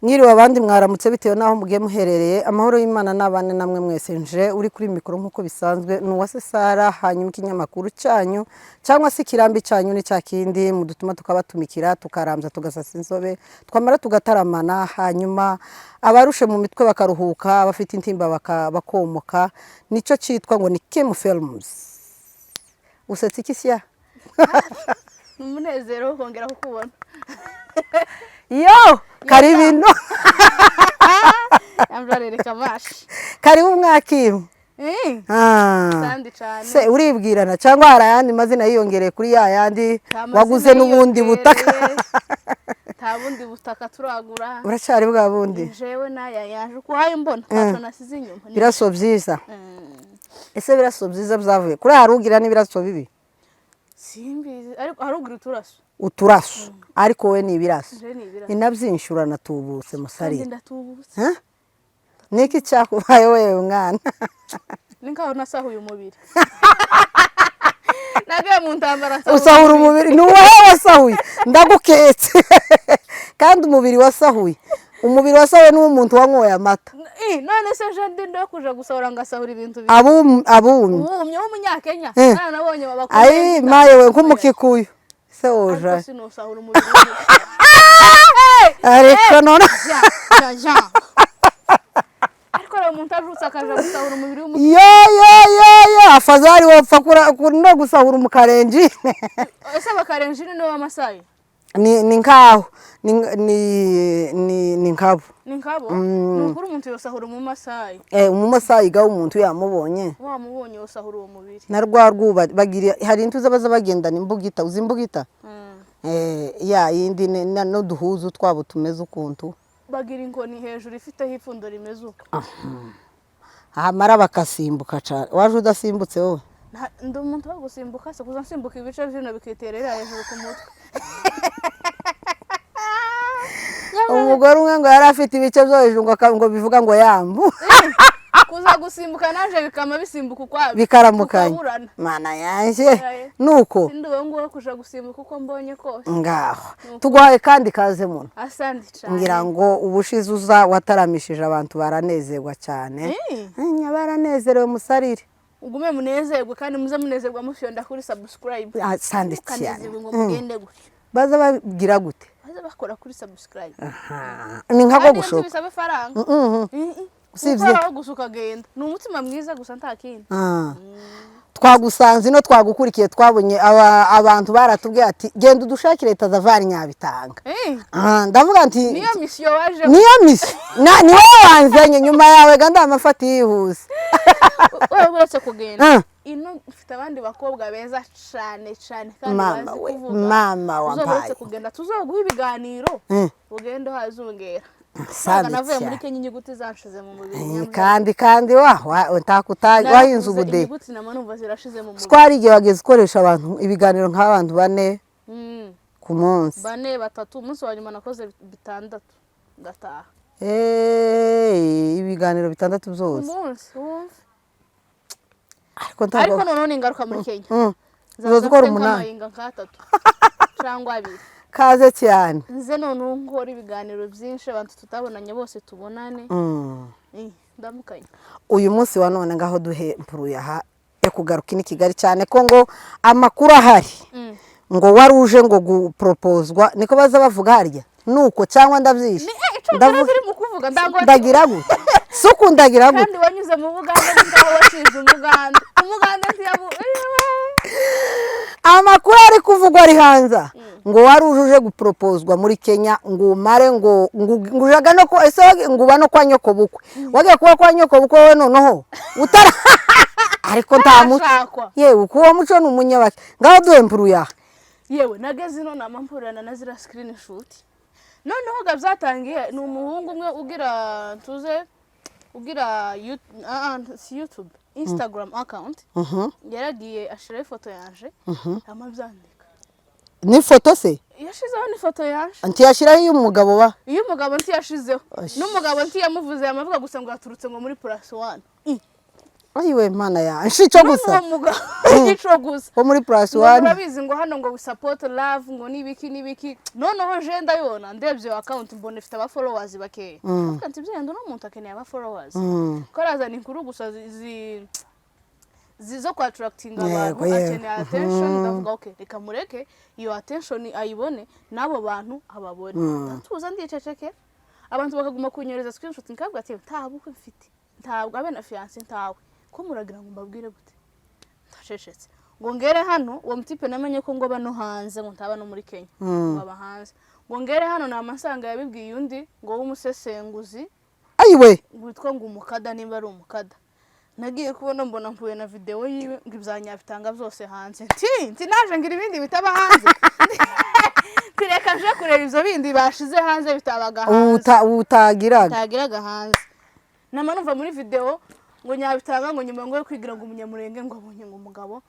Mwiriwe abandi mwaramutse bitewe naho mugiye muherereye amahoro y'Imana nabane namwe mwese nje uri kuri mikoro nkuko bisanzwe nuwase Sara hanyuma ikinyamakuru cyanyu cyangwa se kirambi cyanyu ni cyakindi mudutuma tukabatumikira tukaramza tugasasa inzobe twamara tugataramana hanyuma abarushe mu mitwe bakaruhuka abafite intimba bakomoka nico cyitwa ngo ni Kim Films. Usetse ikisya umunezero kongera kukubona. Yo karibino ambarereka bashi karibu mwakimu sandi cyane se uribwirana cyangwa harayandi mazina yiyongereye kuri yandi waguze n'ubundi butaka tabundi butaka turagura uracari bwa bundi jewe naya yaje kuhaye mbona kato nasize inyuma biraso byiza ese biraso byiza byavuye kuri harugira n'ibiraso bibi simbizi ariko harugira uturaso ariko we ni ibiraso inabyinshura natubutse musari ndatubutse niki cyakubaye wewe mwana ninkaho nasahuye umubiri nagaye mu ntambara usahura umubiri ni wowe wasahuye ndaguketse kandi umubiri wasahuye n'umuntu wanyoye amata none se je ndo kuja gusahura ngasahura ibintu abumye w'umunyakenya nabonye babakora ai maye we nk'umukikuyu se oja sinosahura umubiri ariko none ariko rero umuntu ajutse akaja gusahura umubiri w'umuntu yo afadhali wapfa no gusahura umukarenji ese abakarenji ni w'amasayi ni nkaho ni nkabo nukuri umuntu yosahura mu masayi mu masayi ga umuntu yamubonye wamubonye yosahura uwo mubiri na rwarwuba bagira hari intuza baza bagendana imbugita uzimbugita ya yindi no duhuzu twabo tumeze ukuntu bagira inkoni hejuru ifiteho ipfundo rimeze uko amara bakasimbuka cyane waje udasimbutse wowe ndi umuntu wo gusimbuka se kuza nsimbuka ibice bino bikiterera hejuru ku mutwe umugore umwe ngo yari afite ibice byo hejuru ngo bivuga ngo yambu kuza gusimbuka naje bikama bisimbuka ukwabo bikaramukanye mana yanje nuko sinduwe ngo kuja gusimbuka uko mbonye kose ngaho tuguhaye kandi kaze muno asandi cyane ngira ngo ubushize uza wataramishije abantu baranezerwa cyane baranezerewe musarire ugume munezerwe kandi muze munezerwa mufyonda kuri subscribe asandi cyane ngo mugende gutyo baza bagira gute baza bakora kuri subscribe ni nkabo gushoka bisabe faranga usibye aho gusuka genda ni umutima mwiza gusa ntakindi twagusanze no twagukurikiye twabonye abantu baratubwiye ati genda udushakire leta zavari nyabitanga ndavuga nti niyo mission waje niyo mission ni wowe wanzenye nyuma yawe ganda amafati yihuse wewe uretse kugenda ino mfite abandi bakobwa beza cyane kandi bazi kuvuga mama wampaye uretse kugenda tuzoguha ibiganiro ugende hazungera sana navuye muri Kenya inyuguti zanshize mu mubiri kandi wahinze ubude inyuguti namanumva zirashize mu mubiri twari igihe wageze ukoresha abantu ibiganiro nk'abantu bane ku munsi bane batatu umunsi wa nyuma nakoze 6 ndataha ibiganiro 6 byose umunsi ariko none ingaruka muri Kenya uzokora 8 cyangwa 2 kaze cyane nze none nkora ibiganiro byinshi abantu tutabonanye bose tubonane ndamukanye uyu munsi wa none ngaho duhempuruye aha kugaruka ni Kigali cyane ko ngo amakuru ahari ngo waruje ngo guproposwa niko baza bavuga harya nuko cyangwa ndabyishe ndagira gute suku ndagira gute kandi wanyuze mu Buganda n'aho washize umuganda ntiyabu amakuru ari kuvugwa ari hanza ngo warujuje guproposwa muri Kenya ngo mare ngo ngujaga no ko ese nguba no kwa nyoko bukwe wagiye kuba kwa nyoko bukwe we noneho utara ariko ntamuco yewe kuwo muco n'umunyabake ngaho duhempuruya yewe nageze none amampurana na zira screenshot noneho gabyatangiye ni umuhungu umwe ugira YouTube Instagram account yaragiye ashira ifoto yanje amabyandika ni foto se yashizeho ni foto yanje anti yashiraho y'umugabo ba iyo umugabo nti yashizeho n'umugabo nti yamuvuze amavuga gusa ngo yaturutse ngo muri +1 ayiwe mana yanshe icyo gusa igico gusa wo muri plus one urabizi ngo hano ngo support love ngo nibiki noneho je ndayibona ndebye account mbona ifite aba followers bakeya avuga ati byenda no muntu akeneye aba followers ko arazana inkuru gusa zizo kwa attracting abantu akeneye attention ndavuga okay reka mureke iyo attention ayibone nabo bantu ababone tuza ndiceceke abantu bakaguma kunyereza screenshot nkabwa ati ntabwo mfite ntabwo abe na fiance ntawe ko muragira ngo mbabwire gute ndacecetse ngo ngere hano uwo mutipe namenye ko ngo bano hanze ngo ntaba no muri Kenya baba hanze ngo ngere hano na amasanga yabibwiye undi ngo w'umusesenguzi ayiwe witwa ngo umukada nimba ari umukada nagiye kubona mbona mpuye na video yiwe ngo ibyanyabitanga byose hanze nti naje ngira ibindi bitaba hanze tireka je kureba ivyo bindi bashize hanze bitabaga hanze utagiraga hanze nama numva muri video ngo nyabitanga ngo nyuma ngo kwigira ngo umunyamurenge ngo abonye ngo umugabo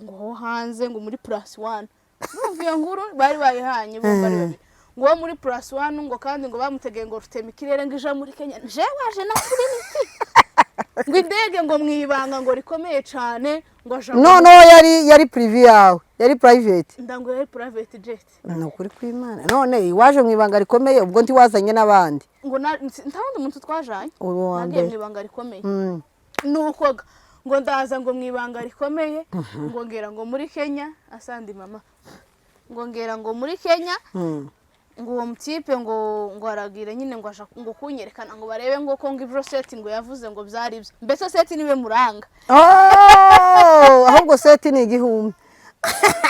ngo hanze ngo muri plus 1 numva nguru bari bayihanye bo bari babi ngo muri plus 1 ngo kandi ngo bamutegeye ngo rutema ikirere ngo ija muri Kenya je waje na kuri niki ngo indege ngo mwibanga ngo rikomeye cyane ngo aje no yari privé yawe yari private ndango yari private jet no kuri kwimana none waje mwibanga rikomeye ubwo nti wazanye nabandi ngo ntawundi muntu twajanye nagiye mwibanga rikomeye nuko ngo ndaza ngo mwibanga rikomeye ngo ngera ngo muri Kenya asandi mama ngo ngera ngo muri Kenya ngo uwo mutipe ngo aragira nyine ngo asha ngo kunyerekana ngo barebe ngo ko ngivro set ngo yavuze ngo byari byo mbese set niwe muranga ahubwo set ni igihumbi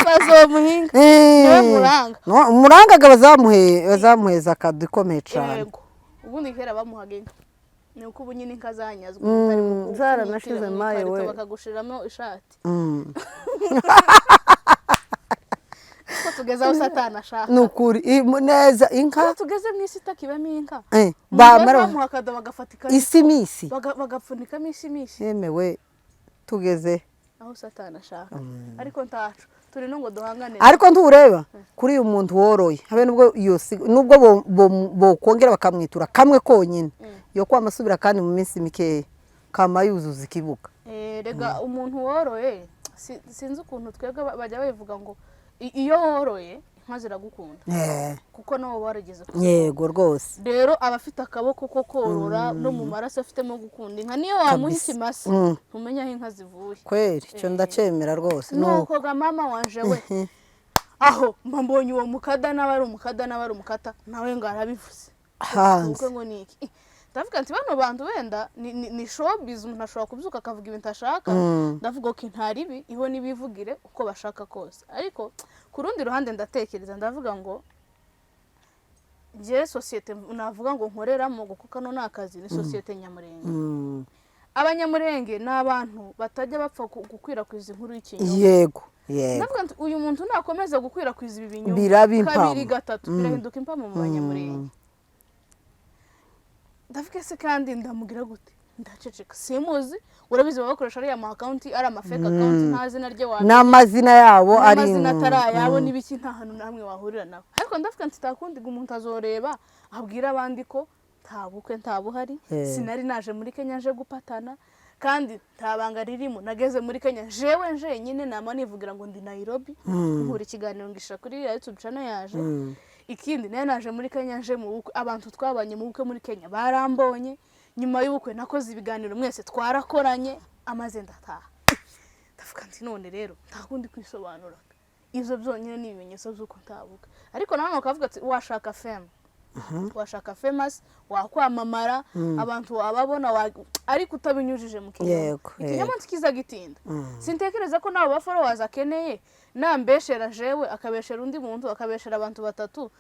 bazomuhinga niwe muranga no muranga bazamuheza akadukomeye cyane yego ubundi kera bamuhagenga ni uko ubu nyine inka zanyazwe zaranashize maye we bakagushiramo ishati ko tugeze aho satana ashaka nukuri neza inka tugeze mu isi takibamo inka bamara bamuhakada bagafatika isimisi bagapfunikamo isimisi yemewe tugeze aho satana ashaka ariko ntacu turi no ngo duhangane ariko ntureba kuri uyu muntu woroye habe nubwo bo kongera bakamwitura kamwe konyine yo kwamasubira kandi mu minsi mikeya kama yuzuza ikibuga rega umuntu woroye sinzi ukuntu twebwe bajya bavuga ngo iyo woroye inka ziragukunda kuko nawo warageze yego rwose rero abafite akaboko ko korora no mu maraso afitemo gukunda inka niyo wamuha ikimasa ntumenya aho inka zivuye kweri cyo ndacemera rwose nuko ga mama wanje we aho mbonye uwo mukada n'abari umukata nawe ngarabivuze hanze ngo niki ndavuga nti bano bantu wenda ni showbiz umuntu ashobora kubyuka akavuga ibintu ashaka ndavuga ko ntaribi iho nibivugire uko bashaka kose ariko ku rundi ruhande ndatekereza ndavuga ngo je societe navuga ngo nkoreramo kuko kano nakazi ni societe nyamurenge abanyamurenge n'abantu batajya bapfa gukwirakwiza inkuru y'ikinyoma yego ndavuga nti uyu muntu nakomeza gukwirakwiza ibinyoma kabiri gatatu birahinduka impamo mu banyamurenge ndavuga se kandi ndamugira gute ndaceceka simuzi urabizi bakoresha ari ama account ari ama fake account nta zina rye wa n'amazina yabo ari n'amazina atarayabo nibiki nta hantu namwe wahurira nabo ariko ndavuga nti takundi umuntu azoreba abwira abandi ko ntabukwe ntabuhari sinari naje muri Kenya nje gupatana kandi ntabanga ririmo nageze muri Kenya jewe nyine nama nivugira ngo ndi Nairobi nkura ikiganiro ngisha kuri YouTube channel yaje ikindi naje muri Kenya nje mu bukwe abantu twabanye mu bukwe muri Kenya barambonye nyuma y'ubukwe nakoze ibiganiro mwese twarakoranye amaze ndataha ndavuga nti none rero ntakundi kwisobanura ivyo byonyine ni ibimenyetso by'uko ntabuka ariko nanone ukavuga ati washaka fame washaka famous wakwamamara abantu wababona ariko utabinyujije mu kinyoma ikinyoma kiza gitinda sintekereza ko nabo ba followers akeneye nambeshera jewe akabeshera undi muntu akabeshera abantu batatu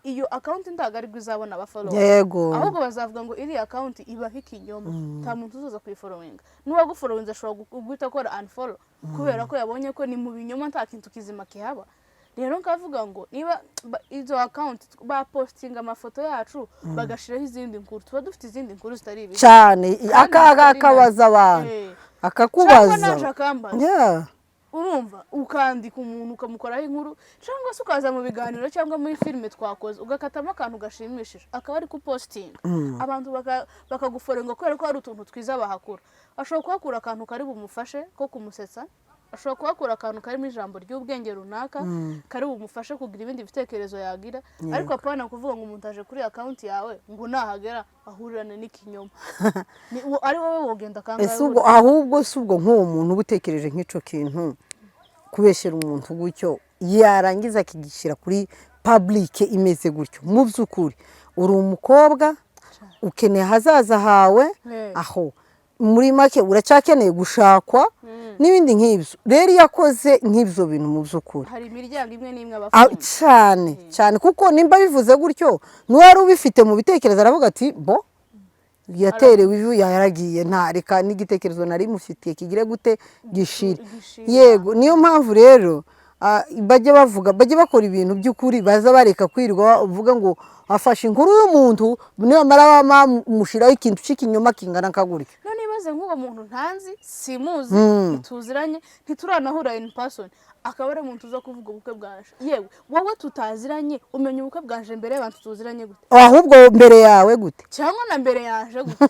iyo account ndagari gwizabona ba followers ahubwo bazavuga ngo iri account iba ikinyoma nta muntu uzoza kuyifollowinga nuwa gufollowinga ashobora guhita akora unfollow kubera ko yabonye ko ni mu binyoma nta kintu kizima kihaba rero nkavuga ngo niba izo account ba postinga amafoto yacu bagashiraho izindi nkuru tuba dufite izindi nkuru zitari ibi cyane akabaza abantu akakubaza urumva ukandika umuntu ukamukoraho inkuru cyangwa se ukaza mu biganiro cyangwa muri filime twakoze ugakatamo akantu gashimishije akaba ari kupositinga abantu bakaguforenga kubera ko hari utuntu twiza bahakura ashobora kuhakura akantu kari bumufashe ko kumusetsa ashobora kuhakura akantu karimo ijambo ry'ubwenge runaka kari bumufashe kugira ibindi bitekerezo yagira ariko apana kuvuga ngo umuntu aje kuri akawunti yawe ngo nahagera ahurirane n'ikinyoma ari wowe wogenda kangahe ahubwo si ubwo nk'uwo muntu uba utekereje nk'icyo kintu kubeshyira umuntu gutyo yarangiza akigishyira kuri public imeze gutyo mu by'ukuri uri umukobwa ukeneye ahazaza hawe aho muri make uracyakeneye gushakwa n'ibindi nk'ibyo rero iyo akoze nk'ibyo bintu mu by'ukuri hari imiryango imwe n'imwe abafunze cyane kuko nimba bivuze gutyo n'uwari ubifite mu bitekerezo aravuga ati bo yaterewe ivu yaragiye ntareka n'igitekerezo nari mufitiye kigire gute gishira yego niyo mpamvu rero bajya bakora ibintu by'ukuri baza bareka kwirirwa uvuga ngo afashe inkuru y'umuntu nimara bamushyiraho ikintu cy'ikinyoma kingana kagurya none ibaze nk'uwo muntu ntanzi simuzi ntituziranye ntituranahura in person akaba ari umuntu uza kuvuga ubukwe bwaje yewe wowe tutaziranye umenya ubukwe bwaje mbere y'abantu tuziranye gute ahubwo mbere yawe gute cyangwa na mbere yaje gute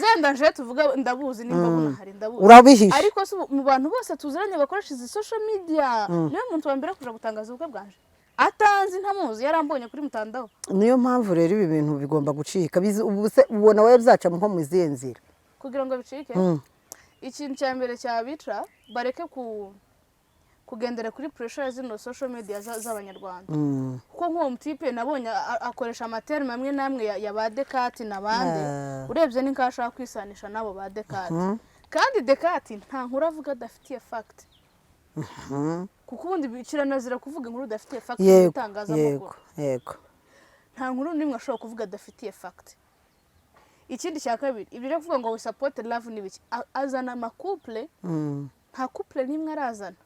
zenda nje tuvuga ndabuzi nimba bunahari ndabuzi urabihisha ariko mu bantu bose tuziranye bakoresha izi social media niyo muntu wa mbere kuja gutangaza ubukwe bwaje atanzi ntamuzi yarambonye kuri mutandaho niyo mpamvu rero ibi bintu bigomba gucika ubona wowe byaca nko mu zihe nzira kugira ngo bicike ikintu cya mbere cyabica bareke kugendera kuri pressure zino social media z'abanyarwanda kuko nk'uwo mutipe nabonye akoresha amaterme amwe namwe ya ba Dekati n'abandi urebye ni nkashaka kwisanisha nabo ba Dekati kandi Dekati nta nkuru avuga adafitiye fact kuko ubundi bikiranazira kuvuga inkuru udafitiye fact itangazamakuru yego nta nkuru nimwe ashobora kuvuga adafitiye fact ikindi cya kabiri ibyo ryo kuvuga ngo we support love n'ibiki azana amakouple nta couple nimwe arazana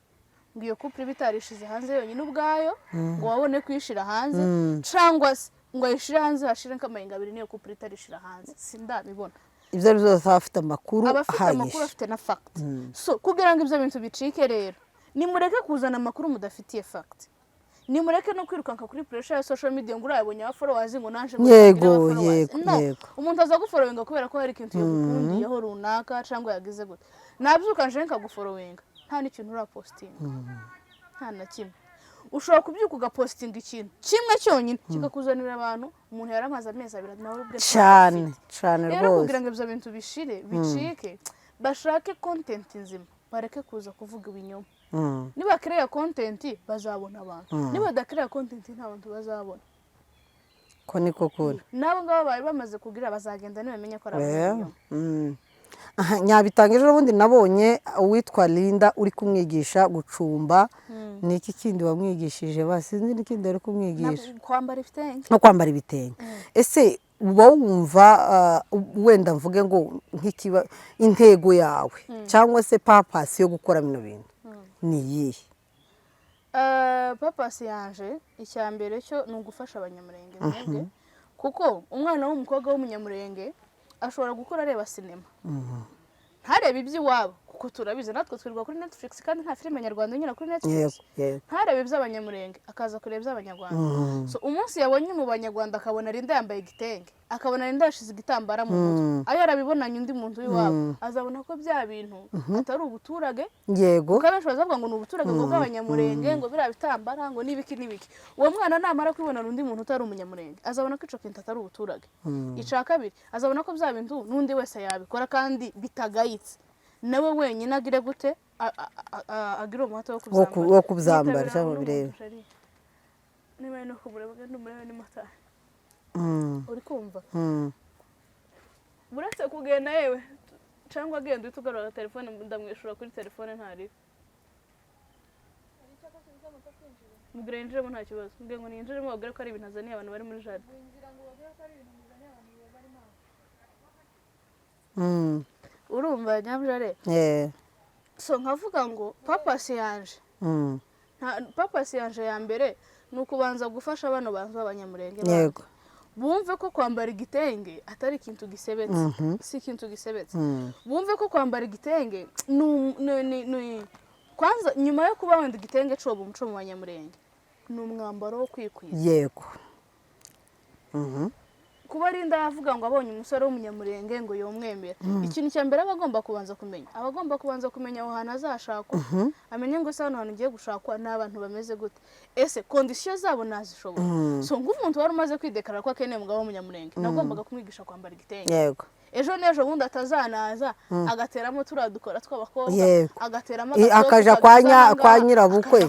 ngo iyo couple bitarishize hanze yonyine ubwayo ngo wabone kwishira hanze cyangwa ngo ayishire hanze hashire nk'amahinga abiri niyo couple itarishira hanze sindabibona ibyo ari byose afite amakuru afite na fact so kugira ngo ibyo bintu bicike rero nimureke kuzana amakuru mudafitiye fact nimureke no kwirukanka kuri pressure ya social media ngo urayabonye aba followers ngo nanje yego umuntu aza gufollowinga kubera ko hari ikintu yagukundiyeho runaka cyangwa yagize gute nabyukanje nkagufollowinga nta n'ikintu urapostinga nta na kimwe ushobora kubyuka ugapostinga ikintu kimwe cyonyine kikakuzanira abantu umuntu yaramaze amezi abiri nawe ubwe cyane rero kugira ngo ibyo bintu bishire bicike bashake content nzima bareke kuza kuvuga ibinyoma niba create content bazabona abantu niba badakreate content nta bantu bazabona ko niko kuri nabo ngabo bari bamaze kugira bazagenda nibamenye ko ari abantu nyabitangije ubundi nabonye uwitwa Linda uri kumwigisha gucumba niki kindi wamwigishije basinzi n'ikindi ari kumwigisha kwambara ibitenge no kwambara ibitenge ese uba wumva wenda mvuge ngo nk'ikiba intego yawe cyangwa se purpose yo gukora bino bintu ni iyihe purpose yanje icya mbere cyo ni ugufasha abanyamurenge mwebwe kuko umwana w'umukobwa w'umunyamurenge ashobora gukora areba sinema ntarebe iby'iwabo kuko turabizi natwe twirirwa kuri Netflix kandi nta filime nyarwanda nyine kuri Netflix ntarebe iby'abanyamurenge akaza kureba iby'abanyarwanda so umunsi yabonye mu banyarwanda akabona Linda yambaye igitenge akabona Linda yashize igitambara mu mutwe ayo yarabibonanye undi muntu w'iwabo azabona ko bya bintu atari ubuturage yego kandi bashobora kuvuga ngo ni ubuturage ngo bw'abanyamurenge ngo biriya bitambara ngo n'ibiki uwo mwana namara kwibona undi muntu utari umunyamurenge azabona ko ico kintu atari ubuturage ica kabiri azabona ko bya bintu n'undi wese yabikora kandi bitagayitse nawe wenyine agire gute agira umuhate wo kubyambara cyangwa bireba niba no kubureba n'umurebe ni mata uri kumva buretse kugenda yewe cyangwa agenda uhita ugarura telefone ndamwishura kuri telefone ntari mubwira yinjiremo nta kibazo mbwira ngo ninjiremo babwire ko ari ibintu azaniye abantu bari muri jardin urumva nyamjare so nkavuga ngo purpose yanje ya mbere ni ukubanza gufasha abana bantu b'abanyamurenge yego bumve ko kwambara igitenge atari ikintu gisebetse si ikintu gisebetse bumve ko kwambara igitenge kwanza nyuma yo kuba wenda igitenge coba umuco mu Banyamurenge ni umwambaro wo kwikwiza. yego kuba Linda yavuga ngo abonye umusore w'umunyamurenge ngo yomwemera, ikintu cya mbere abagomba kubanza kumenya aho hantu azashakwa, amenye ngo se hano hantu ugiye gushakwa n'abantu bameze gute, ese kondisiyo zabo nazishobora. So nk'umuntu wari umaze kwidekarara ko akeneye umugabo w'umunyamurenge nagombaga kumwigisha kwambara igitenge. yego ejo n'ejo bundi atazanaza agateramo turiya dukora tw'abakobwa, agateramo akaja kwa nyirabukwe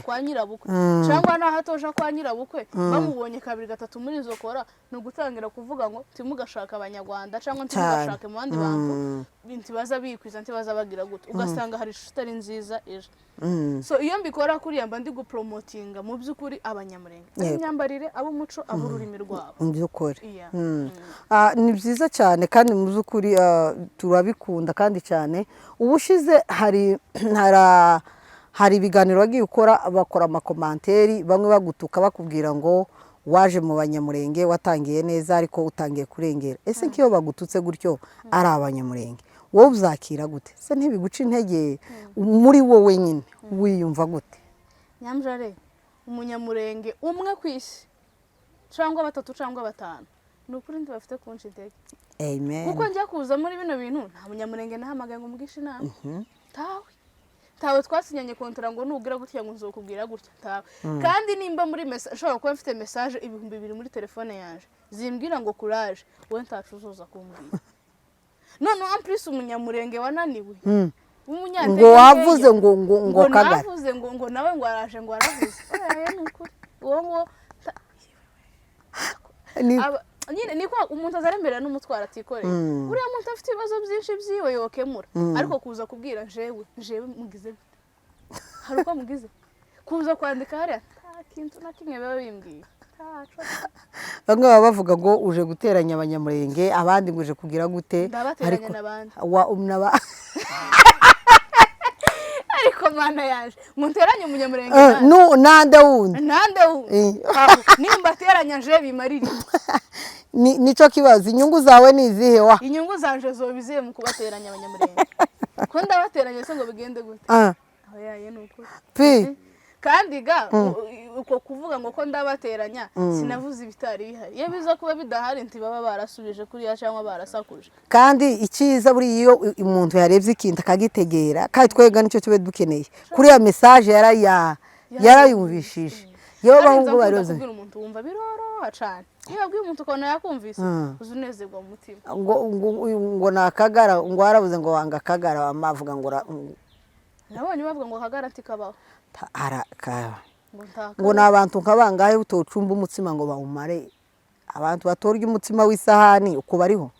cyangwa naho atoja kwa nyirabukwe bamubonye kabiri gatatu muri izo kora ni ugutangira kuvuga ngo timugashaka abanyarwanda cyangwa ntimugashake mu bandi bantu ntibaza bikwiza ntibaza bagira gute, ugasanga hari ishusho itari nziza ejo. So iyo mbikora kuriya mba ndi gupromotinga mu by'ukuri Abanyamurenge, imyambarire, ab'umuco, ab'ururimi rwabo mu by'ukuri. Ni byiza cyane kandi mu by'ukuri turabikunda kandi cyane. Ubushize hari ibiganiro wagiye ukora, bakora amakomanteri, bamwe bagutuka bakubwira ngo waje mu Banyamurenge watangiye neza ariko utangiye kurengera. Ese nk'iyo bagututse gutyo ari Abanyamurenge wowe uzakira gute? Se ntibiguca intege muri wowe nyine wiyumva gute? Nyamjare umunyamurenge umwe ku isi cyangwa 3 cyangwa 5 ni ukuri ndi bafite kunshi intege. Amen. Kuko njya kuza muri bino bintu nta munyamurenge nahamagaye ngo mugisha inama. Tawe twasinyanye kontra ngo nugira gutya ngo nzokubwira gutya tawe. Kandi nimba muri message ushobora kuba mfite message 2000 muri telefone yanje zimbwira ngo courage we ntacuzuza kumbwira. None amplis umunyamurenge wananiwe. Ngo wavuze ngo kagara. Navuze ngo nawe ngo araje ngo aravuze. Nukuri. Uwo ngo nyine niko umuntu azaremerera n'umutwara atikoreye. Uriya muntu afite ibibazo byinshi byiwe yokemura, ariko kuza kubwira jewe mugize hari uko mugize kuza kwandika hariya kintu na kimwe baba bimbwiye. Bamwe baba bavuga ngo uje guteranya Abanyamurenge, abandi ngo uje kugira gute, ariko nabandi ariko mana yaje munteranye umunyamurenge nande wundi nimba teranya je bimariri nico kibazo. Inyungu zawe ni izihe wa? Inyungu zanje zobiziye mu kubateranya Abanyamurenge ko ndabateranya se ngo bigende gute? Oya nuko kandi uko kuvuga ngo ko ndabateranya sinavuze ibitari bihari. Iyo biza kuba bidahari ntibaba barasubije kuriya cyangwa barasakuje. Kandi ikiza buri iyo umuntu yarebye ikintu akagitegera kandi twega nicyo tube dukeneye kuri ya message yarayumvishije. Yo bahungu baroze kubwira umuntu wumva biroroha cyane. Iyo abwiye umuntu ukona yakumvise uzunezerwa mu mutima ngo nakagara ngo warabuze ngo wanga kagara amavuga ngo nabonye bavuga ngo kagara ntikabaho ngo n'abantu nkabangahe utocumba umutsima ngo bawumare, abantu batorya umutsima w'isahani uko bariho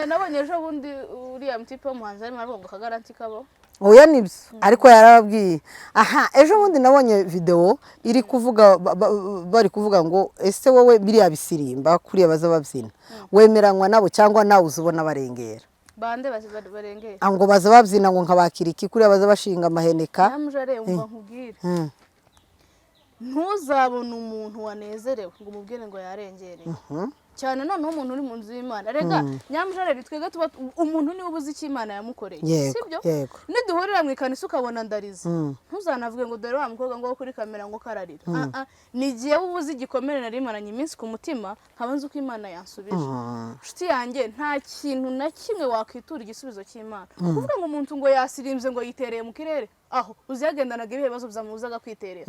nabonye ejo bundi uriya mutipe w'umuhanzi arimo aravuga ngo kagara ntikabaho. Oya nibyo ariko yarababwiye. Ejo bundi nabonye video iri kuvuga bari kuvuga ngo ese wowe biriya bisirimba kuriya baza babyina wemeranywa nabo cyangwa nawe uzubona barengera? Bande barengera ngo baza babyina ngo nkabakira iki kuriya baza bashinga amaheneka. Namujare umva nkubwire ntuzabona umuntu wanezerewe ngo umubwire ngo yarengereye cyane none umuntu uri mu nzu y'Imana. Rega Nyamujare twege tuba umuntu niwe ubuzi icyo Imana yamukoreye, sibyo? Niduhurira mu ikanisa ukabona ndariza ntuzanavuge ngo dore wa mukobwa ngo kuri kamera ngo kararira. Nigiye ubuzi igikomere nari maranye iminsi ku mutima nkabanza uko Imana yansubije. Nshuti yanjye nta kintu na kimwe wakwitura igisubizo cy'Imana. Kuvuga ngo umuntu ngo yasirimbye ngo yitereye mu kirere aho uziyagendanaga ibibazo byamubuzaga kwiterera.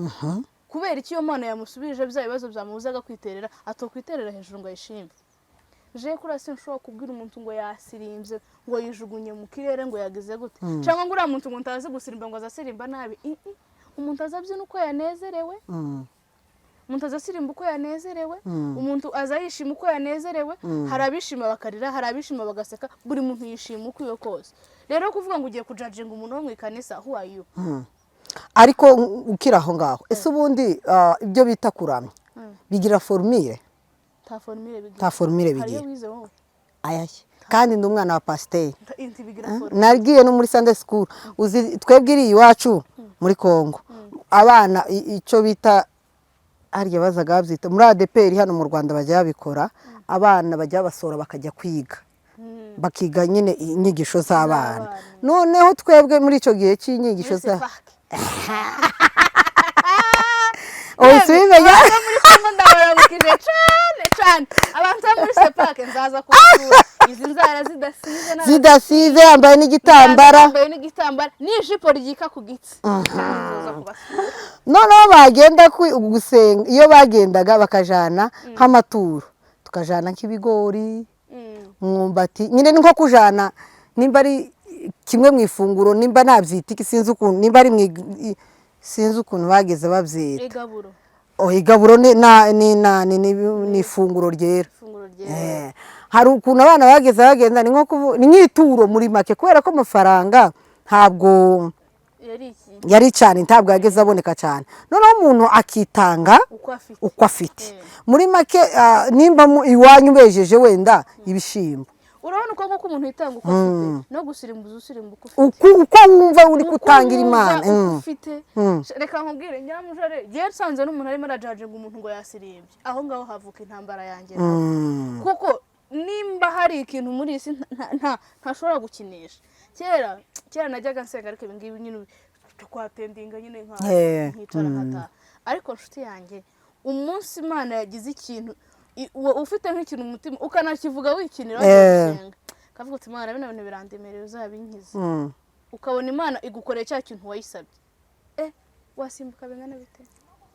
Kubera iki iyo Mana yamusubije bya bibazo byamubuzaga kwiterera atokwiterera hejuru ngo ayishimbe. Je kuri sinshobora kubwira umuntu ngo yasirimbye ngo yijugunye mu kirere ngo yagize gute cyangwa ngo uriya muntu ngo ntazi gusirimba ngo azasirimba nabi. Umuntu azabyina uko yanezerewe, umuntu azasirimba uko yanezerewe, umuntu azayishima uko yanezerewe. Hari abishima bakarira, hari abishima bagaseka, buri muntu yishima uko iyo kose. Rero kuvuga ngo ugiye kujudginga umuntu wo mu ikanisa, who are you? Ariko ukira aho ngaho ese ubundi ibyo bita kuramya bigira formule? Ta formule bigira ayaye kandi ndi umwana wa pasteur nagiye no muri Sunday school uzi twebwiriye iwacu muri Kongo abana icyo bita arya bazaga babyita muri ADPR hano mu Rwanda bajya babikora abana bajya basora bakajya kwiga bakiga nyine inyigisho z'abana. Noneho twebwe muri icyo gihe cy'inyigisho ubimenya muri Kongo ndabarabukije cyane abantu muri sepake nzaza kubasura izi nzara zidasize yambaye n'igitambara n'ijipo ryika ku gitsi. noneho bagenda gusenga, iyo bagendaga bakajana nk'amaturo, tukajana nk'ibigori, umwumbati, nyine ni nko kujana nimba ari kimwe mu ifunguro, nimba nabyita iki sinzi ukuntu, nimba ari sinzi ukuntu bageze babyita igaburo ni ifunguro ryera. Hari ukuntu abana bageze bagenda ni nk'ituro muri make, kubera ko amafaranga ntabwo yari cyane, ntabwo yageze aboneka cyane. Noneho umuntu akitanga uko afite muri make. Nimba iwanyu bejeje wenda ibishimbo, urabona uko nguko umuntu yitanga uko afite, no gusirimbuza usirimbuka uko wumva uri gutangira Imana ufite. Reka nkubwire Nyiramujare, gihe nsanze n'umuntu arimo arajajinga umuntu ngo yasirimbye, aho ngaho havuka intambara yanjye. Kuko nimba hari ikintu muri isi ntashobora gukinisha. Kera najyaga nsenga, ariko ibi ngibi nyine twatendinga nyine nkicara nkataha. Ariko nshuti yanjye, umunsi Imana yagize ikintu ufite nk'ikintu umutima ukanakivuga wikinira gusenga, kavuga uti Imana bino bintu birandemereye uzabinkiza, ukabona Imana igukoreye cya kintu wayisabye, wasimbuka bingana bite?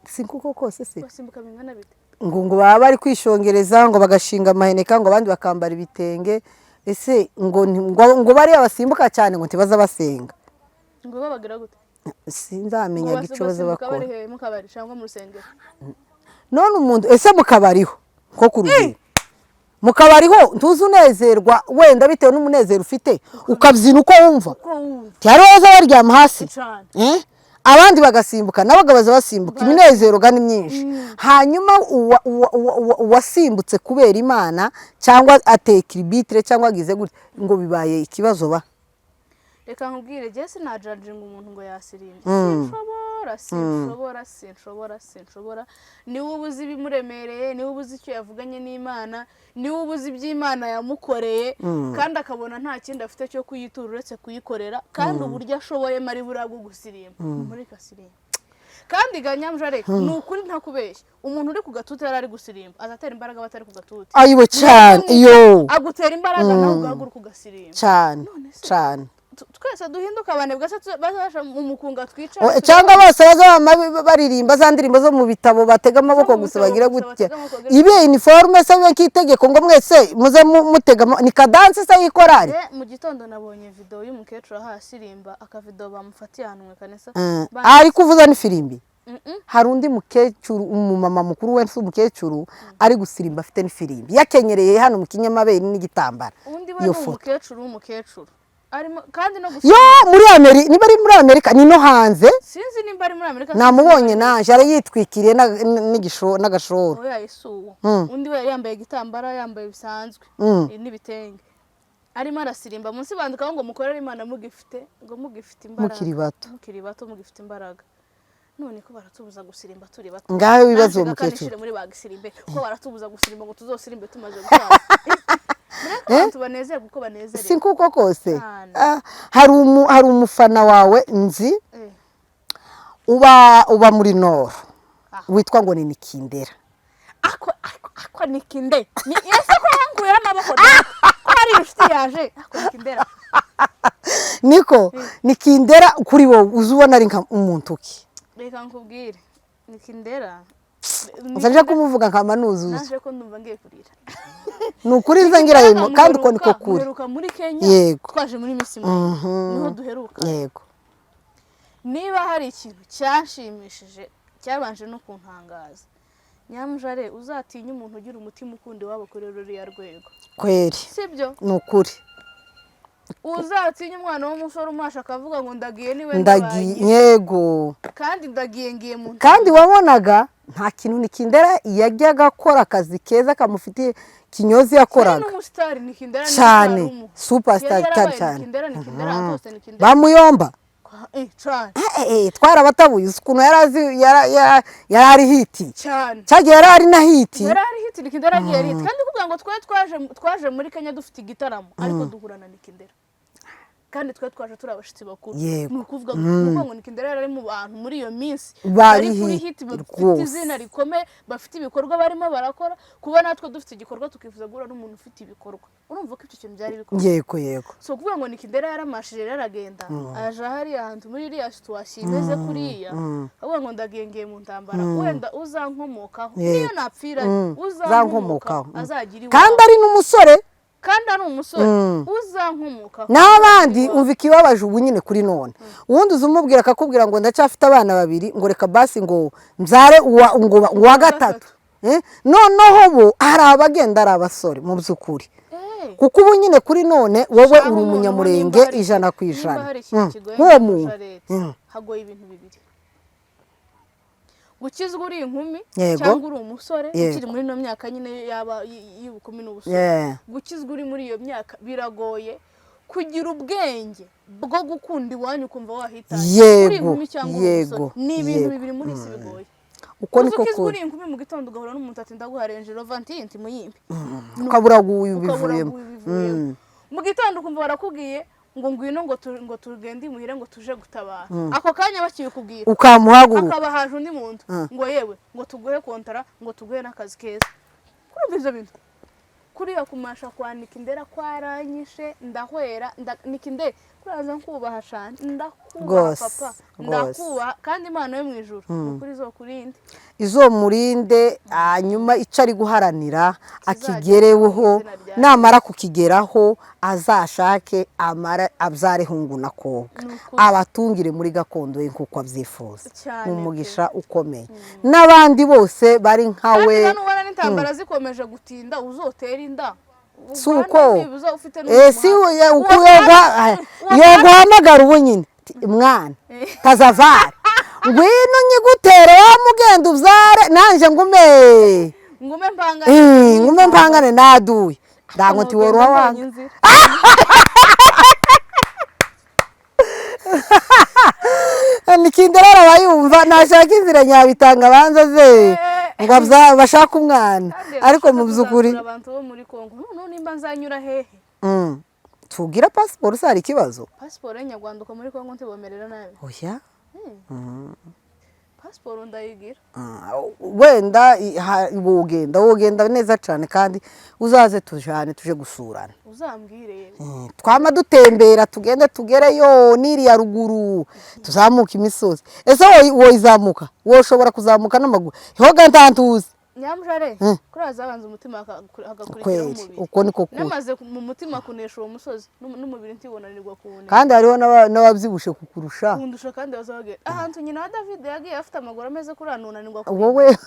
Sinkuko kose se wasimbuka bingana bite? ngo baba bari kwishongereza, ngo bagashinga amaheneka, ngo abandi bakambara ibitenge. Ese ngo bariya basimbuka cyane ngo ntibaza basenga, ngo babagira gute? Sinzamenya gico baza bakora. Mu kabari cyangwa mu rusengero. None umuntu ese mu kabariho ko kurugero, mu kabariho ntuzi unezerwa wenda bitewe n'umunezero ufite, ukabyina uko wumva, cyari woza baryama hasi, abandi bagasimbuka, n'abagabaza basimbuka, iminezero gani myinshi. Hanyuma uwasimbutse kubera Imana cyangwa atekiribitire cyangwa agize gutya, ngo bibaye ikibazo ba. Reka nkubwire, je sinajajinga umuntu ngo yasirimbye. Sinshobora. Niwe ubuzi ibimuremereye, niwe ubuzi icyo yavuganye n'Imana, niwe ubuzi iby'Imana yamukoreye, kandi akabona nta kindi afite cyo kuyitura uretse kuyikorera, kandi uburyo ashoboye mari burabwo gusirimba muri kasirimba. Kandi Nyiramujare, ni ukuri ntakubeshya, umuntu uri ku gatuti yari ari gusirimba azatera imbaraga batari ku gatuti. Ayiwe cyane, iyo agutera imbaraga nawe ugahaguruka ugasirimba cyane. Twese duhinduka abanebwe, bazasha mu mukunga twica, cyangwa bose baririmba za ndirimbo zo mu bitabo, batega amaboko gusa bagira gutya. Ibe uniforme se nk'itegeko ngo mwese muze mutega ni kadanse se yikorari. Mu gitondo nabonye video y'umukecuru ahasirimba, akavido bamufatiye ahantu mu kanisa, ari kuvuza n'ifirimbi. Hari undi mukecuru, umumama mukuru we umukecuru ari gusirimba afite n'ifirimbi, yakenyereye hano mu kinyamabere n'igitambara. Undi we umukecuru kandi no muri Amerika, niba ari muri Amerika ni no hanze, sinzi nimba ari muri Amerika, namubonye naje ari yitwikiriye n'agashoro. Oya isuwo. Undi we yambaye igitambara, yambaye bisanzwe n'ibitenge, arimo arasirimba munsi bandikaho ngo mukorere Imana mugifite imbaraga, mukiri bato mugifite imbaraga. None ko baratubuza gusirimba turi bato, ngaho ibibazo umukecuru muri bagisirimbe ko baratubuza gusirimba ngo tuzosirimbe tumaze gutanga. Abantu banezerwa kuko banezerewe. Sinkuko kose. Hari umufana wawe nzi uba muri Nord, witwa ngo ni Nikindera. Ako Nikinde ni ese ko yanguye amaboko ko hari inshuti yaje. Ako Nikindera niko Nikindera kuri wowe uzubona ari nka umuntu ki? Reka nkubwire, Nikindera Uzaje kumuvuga nkamanuzuza. Naje ko ndumva ngiye kurira. Nukuri nzangira yimo kandi uko niko kuri. Duheruka muri Kenya, twaje muri Misima. Niho duheruka. Yego. Niba hari ikintu cyashimishije cyabanje no kuntangaza, Nyiramujare, uzatinya umuntu ugira umutima ukundi wabo kuri ruriya rwego. Kweri. Sibyo? Nukuri. Uzatinya umwana w'umusore umasha akavuga ngo ndagiye niwe ndagiye. Yego. Kandi ndagiye ngiye mu. Kandi wabonaga nta kintu Nikindera yajyaga akora akazi keza kamufitiye kinyozi yakoraga cyane, superstar cyane. Bamuyomba twarabatabuye ukuntu yari ari hiti cyane, cyagiye yari ari na hiti hit Nikindera agiye hit kandi kuvuga ngo twaje muri Kenya dufite igitaramo ariko duhurana Nikindera kandi twaje turi abashitsi bakuru ni ukuvuga ngo Nikindera ari mu bantu muri iyo minsi bari kuri hit bafite izina rikomeye bafite ibikorwa barimo barakora kuba natwe dufite igikorwa tukifuza guhura n'umuntu ufite ibikorwa urumva ko icyo kintu byari bikomeye yego so kuvuga ngo Nikindera yaramashije yaragenda aje hari ahantu muri iriya situation imeze kuriya ahubwo ngo ndagengeye mu ntambara wenda uzankomokaho niyo napfira uzankomokaho azagira kandi ari n'umusore kandi ari umusore uzankomokaho n'abandi umva ikibabaje ubu nyine kuri none ubundi uzumubwira akakubwira ngo ndacyafite abana babiri ngo reka basi ngo mbyare uwa gatatu noneho bo hari abagenda ari abasore mu by'ukuri kuko ubu nyine kuri none wowe uri umunyamurenge 100%. Nk'uwo muntu hagoye ibintu bibiri gukizwa uri inkumi cyangwa uri umusore ukiri muri no myaka nyine yaba y'ubukumi n'ubusore gukizwa uri muri iyo myaka biragoye kugira ubwenge bwo gukunda iwanyu kumva wahitanye uri inkumi cyangwa umusore ni ibintu bibiri muri isi bigoye uko niko ukizwa uri inkumi mu gitondo ugahura n'umuntu ati ndaguharenje Rovantinti muyimbi ukabura ubivuyemo mu gitondo kumva barakubwiye ngo ngwino ngo tugende imuhire ngo tuje gutabara ako kanya bakibikubwira ukamuhaguruka akaba haje undi muntu ngo yewe ngo tuguhe kontara ngo tuguhe n'akazi keza kurumva ivyo bintu kuriya kumasha kwa Nikindera kwaranyishe ndahwera Nikindera kuraza nkubaha cyane ndakubaha papa ndakubaha kandi Imana yo mu ijuru kuri zo kurinde izo murinde hanyuma icyo ari guharanira akigereweho namara kukigeraho azashake abyare hungu na kobwa abatungire muri gakondo ye nkuko abyifuza umugisha ukomeye n'abandi bose bari nkawe kandi nubona n'intambara zikomeje gutinda uzotera inda suko si yoguhamagara ubu nyine mwana Tazavara ngwino nyigutere wa mugenda ubyare nanje ngume mpangane naduye ndango nti woruha wanga Nikindera arabayumva nashaka inzira nyabitanga banza ze ngo bashaka umwana ariko mu byukuri abantu bo muri Kongo none nimba nzanyura hehe tugira passport sari kibazo passport y'Nyarwanda uko muri Kongo ntibomerera nabi oya passport ndayigira wenda wogenda neza cyane kandi uzaze tujane tuje gusurana uzambwire twama dutembera tugende tugereyo niriya ruguru tuzamuka imisozi ese woyizamuka woshobora kuzamuka n'amaguru hoga ntantuzi nyamujare kuraza abanza umutima hagakurikira umubiri uko niko kuri namaze mu mutima kunesha uwo musozi n'umubiri ntibonanirwa kubone kandi hariho n'ababyibushe kukurusha kundusha kandi bazabage ahantu nyina wa David yagiye afite amaguru ameze kuranunanirwa kubone wowe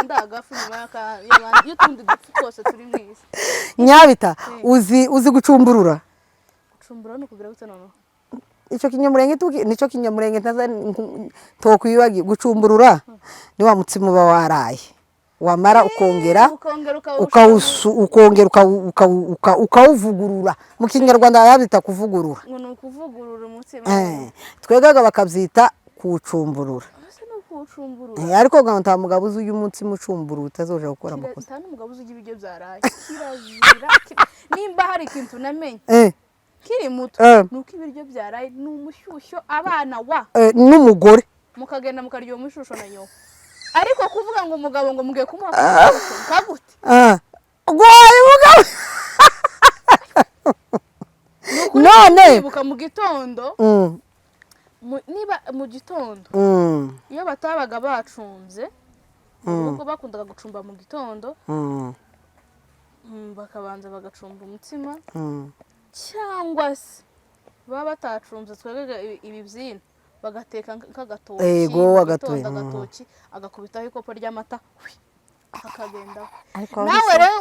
ndagafu nyuma y'abandi y'utundi dupfu twose turi mwisi nyabita uzi gucumburura ni ukugira gute noneho icyo kinyamurenge nicyo kinyamurenge tokwibagi gucumburura ni wa mutsima uba waraye wamara ukongera ukawuvugurura mu kinyarwanda babyita kuvugurura ni ukuvugurura umutsima twegaga bakabyita kuwucumburura ariko nta mugabo uzi uyu munsi mucumburu utazoje gukora amakosa nta n'umugabo uzi ibiryo byaraye kirazira nimba hari ikintu namenye kiri muto nuko ibiryo byaraye n'umushyushyo abana n'umugore mukagenda mukaryo mushusho na nyoka ariko kuvuga ngo umugabo ngo mugiye kumuha kagute gwaye mugabo none buka mu gitondo niba mu gitondo iyo batabaga bacunze ubwo bakundaga gucumba mu gitondo bakabanza bagacumba umutsima cyangwa se baba batacunze twagaga ibibyina bagateka agatoki agakubitaho ikopo ry'amata akagenda nawe rero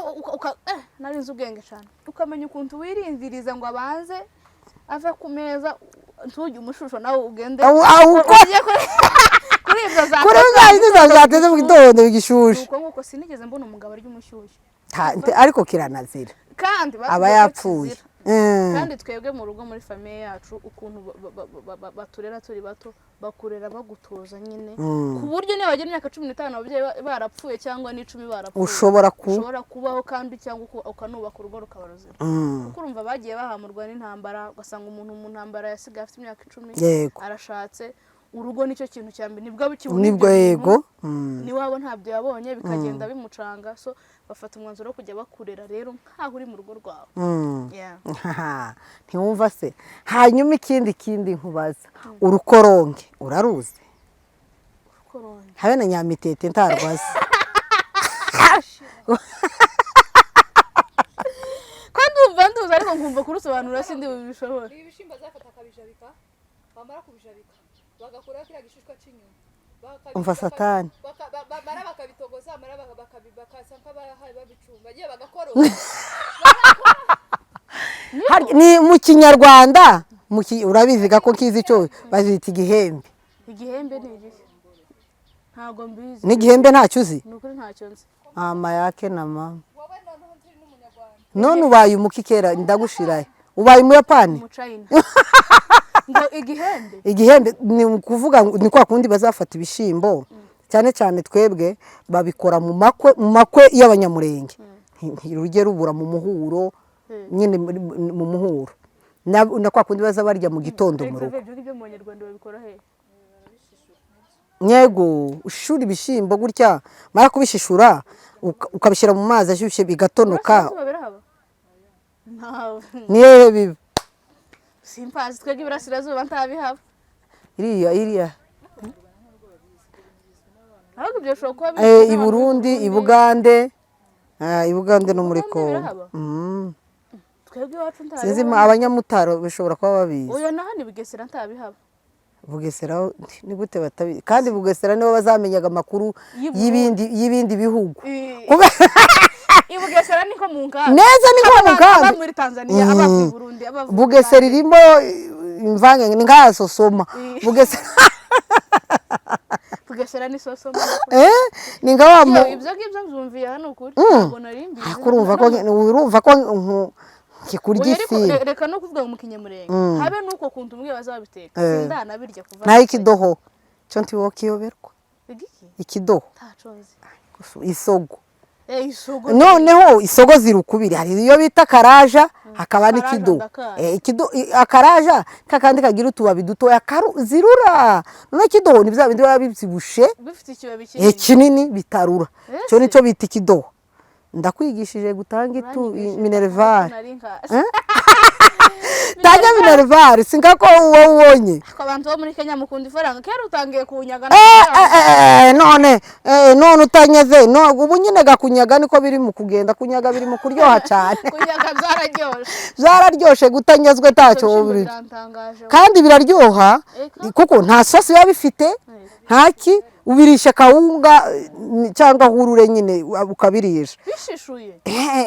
narinze ubwenge cyane ukamenya ukuntu wirindiriza ngo abanze ave ku meza ntujye umushusho nawe ugende kuri ibyo zateze mu gitondo bigishushe nuko sinigeze mbona umugabo arya umushyushyu ariko kiranazira kandi aba yapfuye kandi twebwe mu rugo muri famiye yacu ukuntu baturera turi bato bakurera bagutoza nyine ku buryo niba bagera imyaka 15 ababyeyi barapfuye cyangwa n'10 barapfuye ushobora kubaho kandi cyangwa ukanubaka urugo rukaba ruzima kuko urumva bagiye bahamurwa n'intambara ugasanga umuntu mu ntambara yasigaye afite imyaka 10 arashatse urugo nicyo kintu cya mbere nibwo yego niwabo ntabyo yabonye bikagenda bimucanga so bafata umwanzuro wo kujya bakurera rero nkaho uri mu rugo rwawe ntiwumva se hanyuma ikindi nkubaza urukoronge uraruzi habe na nyamitete ntarwazi kandi umva nduza ariko nkumva kurusobanura sindi bubishobora ibishimba zafata akabijabika bamara kubijabika bagakura kira gishishwa cy'inyuma umva satani mara bakabitogoza mara bakabibakasa nk'abahari babicumba giye bagakora ni mu kinyarwanda urabizi ko kizi cyo bazita igihembe ni iki ntago mbizi n'igihembe ntacyo uzi nukuri ntacyo nzi yake na mama none ubaye umukikera ndagushiraye ubaye mu Yapani mu China ngo igihembe ni kuvuga ni kwa kundi bazafata ibishimbo cyane cyane twebwe babikora mu makwe y'abanyamurenge ntirujye rubura mu muhuro nyine mu muhuro na kwa kundi baza barya mu gitondo mu rugo ibyo mu Nyarwanda babikora he nyego ushura ibishimbo gutya mara kubishishura ukabishyira mu mazi ashyushye bigatonoka niye biba simpazi twege Iburasirazuba ntabihaba iriya ahubwo byo shokuba i Burundi i Bugande no muri Kongo twege wacu ntabihaba sinzi abanyamutaro bishobora kuba babizi oyo nahani Bugesera ntabihaba Bugesera ni gute batabizi kandi Bugesera nibo bazamenyaga amakuru y'ibindi bihugu Bugesera niko mu nganda neza niko mu nganda aba muri Tanzania aba mu Burundi aba Bugesera irimo imvange ni nka Sosoma Bugesera ni Sosoma ni nka wa ibyo mzumviye hano ukuri ntabwo narimbi urumva ko kikurya ifi reka no kuvuga mu kinyamurenge habe nuko kuntu umwe bazabiteka sindana birya kuva nayo ikidoho cyo ntiwo kiyoberwa ikidoho taconze isogo isogo noneho isogo zirukubiri hari iyo bita karaja hakaba n'ikido akaraja kakandi kagira utubabi dutoya zirura none kido ni bya bindi baba bibyibushe bifite ikibabi kinini bitarura cyo nicyo bita ikido ndakwigishije gutanga minerval tanya minerval singako uwo ubonye abantu bo muri Kenya mukunda ifaranga kera utangiye kunyaga none utanyeze ubu nyine gakunyaga niko biri mu kugenda kunyaga biri mu kuryoha cyane kunyaga zararyoshe gutanyazwe tacyo kandi biraryoha kuko nta sosi biba bifite ntaki ubirisha kawunga cyangwa hurure nyine ukabirisha bishishuye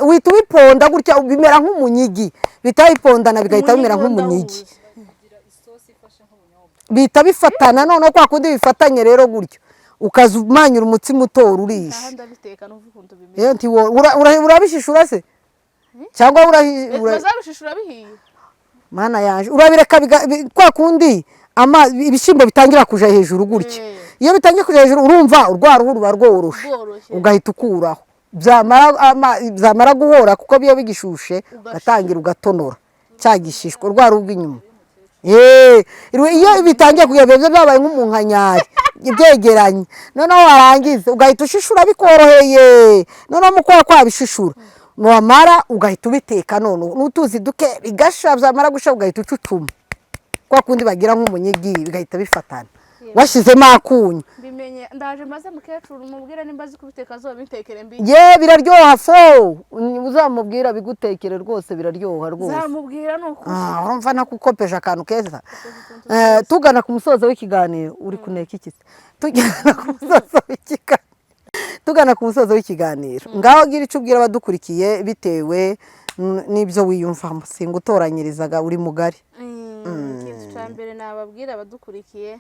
uhita ubiponda gutya bimera nk'umunyigi bitayipondana bigahita bimera nk'umunyigi bita bifatana noneho kwa kundi bifatanye rero gutyo ukazumanyura umutsima utora urisha urabishishura se cyangwa bazabishishura bihiye mana yaje urabireka kwa kundi ibishyimbo bitangira kuja hejuru gutya iyo bitangiye kuja hejuru urumva urwa ruhu ruba rworoshe ugahita ukuraho byamara guhora kuko biyo bigishushe ugatangira ugatonora cyagishishwa urwa ruhu rw'inyuma iyo bitangiye kugira byo byabaye nk'umunkanyari ibyegeranye noneho warangiza ugahita ushishura bikoroheye noneho mu kwa bishishura wamara ugahita ubiteka none n'utuzi duke bigasha byamara gusha ugahita ucucuma kwa kundi bagira nk'umunyigi bigahita bifatana washyizemo akunyu bimenye ndaje maze mukecuru mubwire nimba zikubiteka zo bitekere mbi biraryoha fo uzamubwira bigutekere rwose biraryoha rwose zamubwira nuko urumva nakukopesha akantu keza tugana ku musozo w'ikiganiro uri kuneka iki tugana ku musozo w'ikiganiro ngaho gira icyo ubwira abadukurikiye bitewe n'ibyo wiyumvamo singa utoranyirizaga uri mugari ikintu cya mbere nababwira abadukurikiye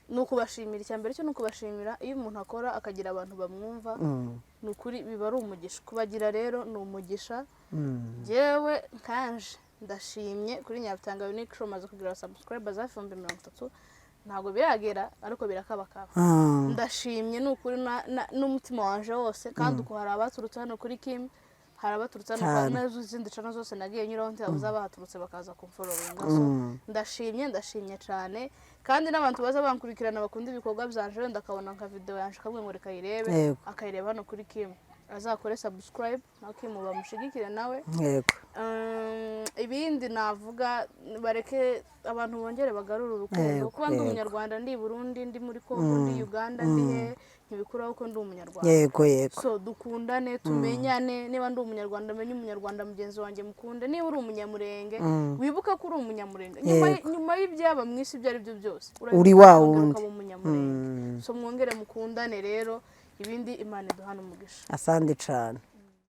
ni ukubashimira, icya mbere cyo ni ukubashimira. Iyo umuntu akora akagira abantu bamwumva ni ukuri biba ari umugisha. Kubagira rero ni umugisha. Njyewe nkanje ndashimye kuri Nyabitanga Unique Show, maze kugira subscribers hafi 30. Ntabwo biragera ariko birakabakaba. Ndashimye ni ukuri n'umutima wanje wose, kandi uko hari abaturutse hano kuri Kim, hari abaturutse hano n'izindi channel zose nagiye nyuraho ntabuza bahaturutse bakaza kumfollowinga. So ndashimye cyane, kandi n'abantu baza bankurikirana bakunda ibikorwa byanje, wenda akabona nka video yanje kamwe ngo reka yirebe, akayireba hano kuri Kim, azakore subscribe na Kim bamushigikire nawe. Yego. Ibindi navuga, bareke abantu bongere bagarura urukundo. Kuba ndi umunyarwanda, ndi Burundi, ndi muri Kongo, ndi Uganda, ndi he, ntibikuraho ko ndi umunyarwanda. Yego. So dukundane, tumenyane. Niba ndi umunyarwanda, menye umunyarwanda mugenzi wanjye mukunde. Niba uri umunyamurenge, wibuka ko uri umunyamurenge. Nyuma y'ibyaba mu isi ibyo ari byo byose, uri wa wundi. So mwongere mukundane rero, ibindi Imana iduhana umugisha. Asante cyane.